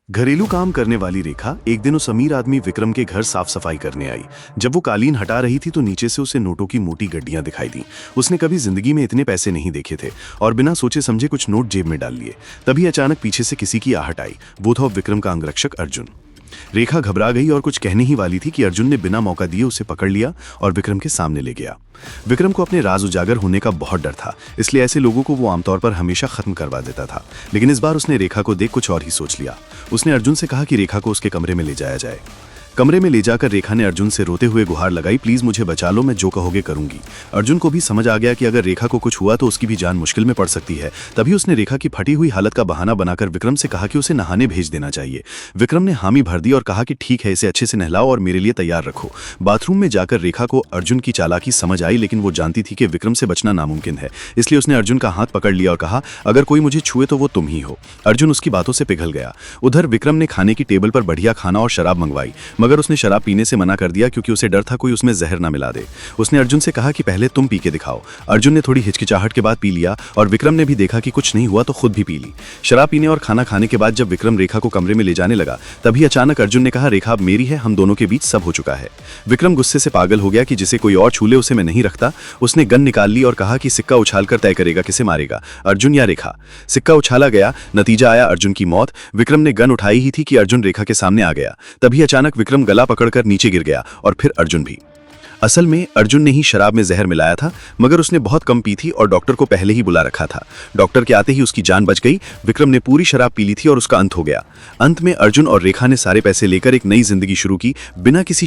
घरेलू काम करने वाली रेखा एक दिन उस अमीर आदमी विक्रम के घर साफ सफाई करने आई। जब वो कालीन हटा रही थी तो नीचे से उसे नोटों की मोटी गड्डियां दिखाई दी। उसने कभी जिंदगी में इतने पैसे नहीं देखे थे और बिना सोचे समझे कुछ नोट जेब में डाल लिए। तभी अचानक पीछे से किसी की आहट आई। वो था विक्रम का अंगरक्षक अर्जुन। रेखा घबरा गई और कुछ कहने ही वाली थी कि अर्जुन ने बिना मौका दिए उसे पकड़ लिया और विक्रम के सामने ले गया। विक्रम को अपने राज उजागर होने का बहुत डर था, इसलिए ऐसे लोगों को वो आमतौर पर हमेशा खत्म करवा देता था। लेकिन इस बार उसने रेखा को देख कुछ और ही सोच लिया। उसने अर्जुन से कहा कि रेखा को उसके कमरे में ले जाया जाए। कमरे में ले जाकर रेखा ने अर्जुन से रोते हुए गुहार लगाई, प्लीज मुझे बचा लो, मैं जो कहोगे करूंगी। अर्जुन को भी समझ आ गया कि अगर रेखा को कुछ हुआ तो उसकी भी जान मुश्किल में पड़ सकती है। तभी उसने रेखा की फटी हुई हालत का बहाना बनाकर विक्रम से कहा कि उसे नहाने भेज देना चाहिए। विक्रम ने हामी भर दी और कहा कि ठीक है, इसे अच्छे से नहलाओ और मेरे लिए तैयार रखो। बाथरूम में जाकर रेखा को अर्जुन की चालाकी समझ आई, लेकिन वो जानती थी कि विक्रम से बचना नामुमकिन है, इसलिए उसने अर्जुन का हाथ पकड़ लिया और कहा, अगर कोई मुझे छुए तो वो तुम ही हो। अर्जुन उसकी बातों से पिघल गया। उधर विक्रम ने खाने की टेबल पर बढ़िया खाना और शराब मंगवाई, मगर उसने शराब पीने से मना कर दिया क्योंकि उसे डर था कोई उसमें जहर ना मिला दे। उसने अर्जुन से कहा कि पहले तुम पी के दिखाओ। अर्जुन ने थोड़ी हिचकिचाहट के बाद पी लिया और विक्रम ने भी देखा कि कुछ नहीं हुआ तो खुद भी पी ली। शराब पीने और खाना खाने के बाद जब विक्रम रेखा को कमरे में ले जाने लगा, तभी अचानक अर्जुन ने कहा, रेखा अब मेरी है, हम दोनों के बीच सब हो चुका है। विक्रम गुस्से से पागल हो गया कि जिसे कोई और छू ले उसे मैं नहीं रखता। उसने गन निकाल ली और कहा कि सिक्का उछालकर तय करेगा किसे मारेगा, अर्जुन या रेखा। सिक्का उछाला गया, नतीजा आया अर्जुन की मौत। विक्रम ने गन उठाई ही थी कि अर्जुन रेखा के सामने आ गया। तभी अचानक विक्रम गला पकड़कर नीचे गिर गया और फिर अर्जुन भी। असल में अर्जुन ने ही शराब में जहर मिलाया था, मगर उसने बहुत कम पी थी और डॉक्टर को पहले ही बुला रखा था। डॉक्टर के आते ही उसकी जान बच गई। विक्रम ने पूरी शराब पी ली थी और उसका अंत हो गया। अंत में अर्जुन और रेखा ने सारे पैसे लेकर एक नई जिंदगी शुरू की, बिना किसी